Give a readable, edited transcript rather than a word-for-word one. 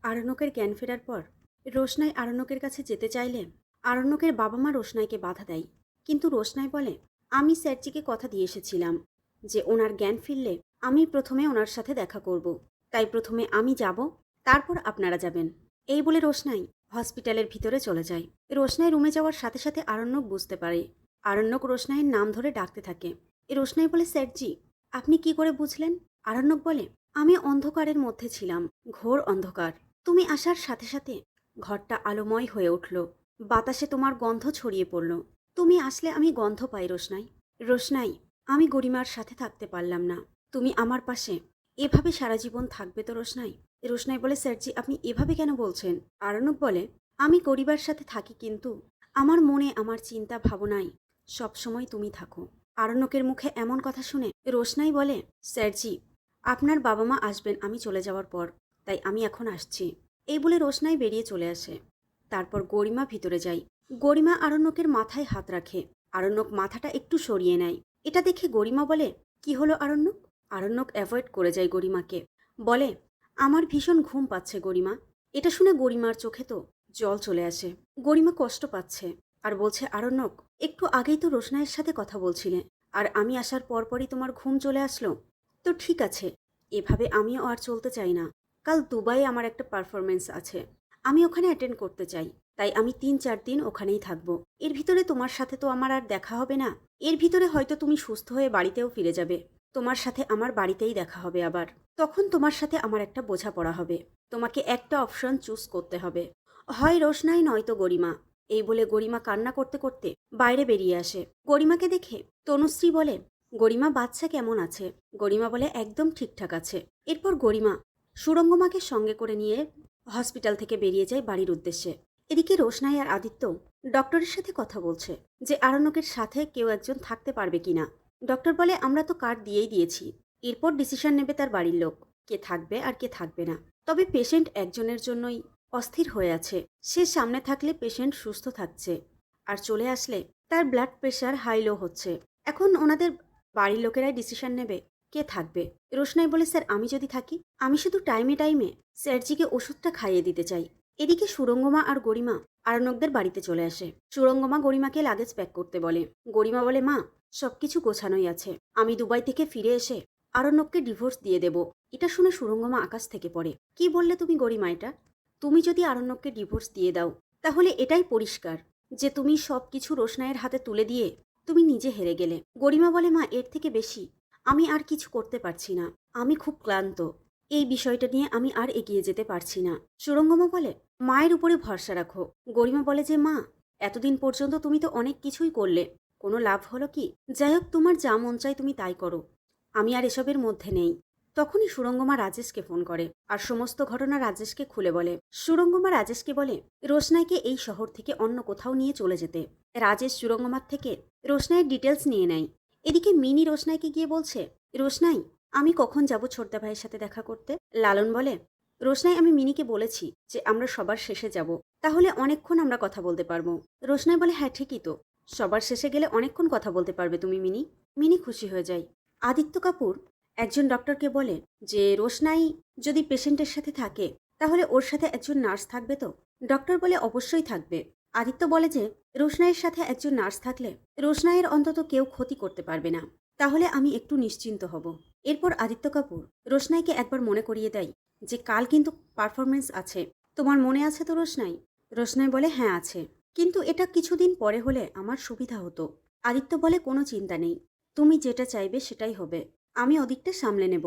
আরণ্যকের জ্ঞান ফেরার পর রোশনাই আরণ্যকের কাছে যেতে চাইলে আরণ্যকের বাবা মা রোশনাইকে বাধা দেয়। কিন্তু রোশনাই বলে, আমি স্যারজিকে কথা দিয়ে এসেছিলাম যে ওনার জ্ঞান ফিরলে আমি প্রথমে ওনার সাথে দেখা করব, তাই প্রথমে আমি যাব, তারপর আপনারা যাবেন। এই বলে রোশনাই হসপিটালের ভিতরে চলে যায়। রোশনাই রুমে যাওয়ার সাথে সাথে আরণ্যক বুঝতে পারে। আরণ্যক রোশনাইয়ের নাম ধরে ডাকতে থাকে। রোশনাই বলে, স্যারজি আপনি কি করে বুঝলেন? আরণ্যক বলে, আমি অন্ধকারের মধ্যে ছিলাম, ঘোর অন্ধকার। তুমি আসার সাথে সাথে ঘরটা আলোময় হয়ে উঠল, বাতাসে তোমার গন্ধ ছড়িয়ে পড়ল। তুমি আসলে আমি গন্ধ পাই রোশনাই। রোশনাই, আমি গরিমার সাথে থাকতে পারলাম না, তুমি আমার পাশে এভাবে সারা জীবন থাকবে তো রোশনাই? রোশনাই বলে, স্যারজি আপনি এভাবে কেন বলছেন? আরণ্যক বলে, আমি গরিবার সাথে থাকি, কিন্তু আমার মনে, আমার চিন্তা ভাবনায় সবসময় তুমি থাকো। আরণ্যকের মুখে এমন কথা শুনে রোশনাই বলে, স্যারজি আপনার বাবা মা আসবেন আমি চলে যাওয়ার পর, তাই আমি এখন আসছি। এই বলে রোশনাই বেরিয়ে চলে আসে। তারপর গরিমা ভিতরে যায়। গরিমা আরণ্যকের মাথায় হাত রাখে। আরণ্যক মাথাটা একটু সরিয়ে নেয়। এটা দেখে গরিমা বলে, কি হলো আরণ্যক? আরণ্যক অ্যাভয়েড করে যায় গরিমাকে। বলে, আমার ভীষণ ঘুম পাচ্ছে গরিমা। এটা শুনে গরিমার চোখে তো জল চলে আসে। গরিমা কষ্ট পাচ্ছে আর বলছে, আরণ্যক একটু আগেই তো রোশনাইয়ের সাথে কথা বলছিলে, আর আমি আসার পরপরই তোমার ঘুম চলে আসলো। তো ঠিক আছে, এভাবে আমিও আর চলতে চাই না। কাল দুবাইয়ে আমার একটা পারফরমেন্স আছে, আমি ওখানে অ্যাটেন্ড করতে চাই, তাই আমি ৩-৪ দিন ওখানেই থাকবো। এর ভিতরে তোমার সাথে তো আমার আর দেখা হবে না। এর ভিতরে হয়তো তুমি সুস্থ হয়ে বাড়িতেও ফিরে যাবে। তোমার সাথে আমার বাড়িতেই দেখা হবে আবার। তখন তোমার সাথে আমার একটা বোঝাপড়া হবে। তোমাকে একটা অপশন চুজ করতে হবে, হয় রোশনাই নয়তো গরিমা। এই বলে গরিমা কান্না করতে করতে বাইরে বেরিয়ে আসে। গরিমাকে দেখে তনুশ্রী বলে, গরিমা বাচ্চা কেমন আছে? গরিমা বলে, একদম ঠিকঠাক আছে। এরপর গরিমা সুরঙ্গমাকে সঙ্গে করে নিয়ে হসপিটাল থেকে বেরিয়ে যায় বাড়ির উদ্দেশ্যে। এদিকে রোশনাই আর আদিত্য ডক্টরের সাথে কথা বলছে যে আরণ্যকের সাথে কেউ একজন থাকতে পারবে কিনা। ডক্টর বলে, আমরা তো কার্ড দিয়েই দিয়েছি, এরপর ডিসিশন নেবে তার বাড়ির লোক, কে থাকবে আর কে থাকবে না। তবে পেশেন্ট একজনের জন্যই অস্থির হয়ে আছে। সে সামনে থাকলে পেশেন্ট সুস্থ থাকছে, আর চলে আসলে তার ব্লাড প্রেশার হাই লো হচ্ছে। এখন ওনাদের বাড়ির লোকেরাই ডিসিশন নেবে কে থাকবে। রোশনাই বলে, স্যার আমি যদি থাকি, আমি শুধু টাইমে টাইমে স্যারজিকে ওষুধটা খাইয়ে দিতে চাই। এদিকে সুরঙ্গমা আর গরিমা আরণ্যকদের বাড়িতে চলে আসে। সুরঙ্গমা গরিমাকে লাগেজ প্যাক করতে বলে। গরিমা বলে, মা সবকিছু গোছানোই আছে, আমি দুবাই থেকে ফিরে এসে আরণ্যককে ডিভোর্স দিয়ে দেব। এটা শুনে সুরঙ্গমা আকাশ থেকে পড়ে। কি বললে তুমি গরিমা? এটা তুমি যদি আরণ্যককে ডিভোর্স দিয়ে দাও, তাহলে এটাই পরিষ্কার যে তুমি সবকিছু রোশনাইয়ের হাতে তুলে দিয়ে তুমি নিজে হেরে গেলে। গরিমা বলে, মা এর থেকে বেশি আমি আর কিছু করতে পারছি না, আমি খুব ক্লান্ত, এই বিষয়টা নিয়ে আমি আর এগিয়ে যেতে পারছি না। সুরঙ্গমা বলে, মায়ের উপরে ভরসা রাখো। গরিমা বলে যে, মা এতদিন পর্যন্ত তুমি তো অনেক কিছুই করলে, কোনো লাভ হলো কি? যাই হোক, তোমার যা মন চায় তুমি তাই করো, আমি আর এসবের মধ্যে নেই। তখনই সুরঙ্গমা রাজেশকে ফোন করে আর সমস্ত ঘটনা রাজেশকে খুলে বলে। সুরঙ্গমা রাজেশকে বলে রোশনাইকে এই শহর থেকে অন্য কোথাও নিয়ে চলে যেতে। রাজেশ সুরঙ্গমার থেকে রোশনাইয়ের ডিটেলস নিয়ে নেয়। এদিকে মিনি রোশনাইকে গিয়ে বলছে, রোশনাই আমি কখন যাব ছোটদা ভাইয়ের সাথে দেখা করতে? লালন বলে, রোশনাই আমি মিনিকে বলেছি যে আমরা সবার শেষে যাব, তাহলে অনেকক্ষণ আমরা কথা বলতে পারবো। রোশনাই বলে, হ্যাঁ ঠিকই তো, সবার শেষে গেলে অনেকক্ষণ কথা বলতে পারবে তুমি মিনি। মিনি খুশি হয়ে যায়। আদিত্য কাপুর একজন ডক্টরকে বলে যে রোশনাই যদি পেশেন্টের সাথে থাকে, তাহলে ওর সাথে একজন নার্স থাকবে তো? ডক্টর বলে, অবশ্যই থাকবে। আদিত্য বলে যে রোশনাইয়ের সাথে একজন নার্স থাকলে রোশনাইয়ের অন্তত কেউ ক্ষতি করতে পারবে না, তাহলে আমি একটু নিশ্চিন্ত হব। এরপর আদিত্য কাপুর রোশনাইকে একবার মনে করিয়ে দেয় যে কাল কিন্তু পারফরমেন্স আছে, তোমার মনে আছে তো রোশনাই? রোশনাই বলে, হ্যাঁ আছে, কিন্তু এটা কিছুদিন পরে হলে আমার সুবিধা হতো। আদিত্য বলে, কোনো চিন্তা নেই, তুমি যেটা চাইবে সেটাই হবে, আমি ওদিকটা সামলে নেব।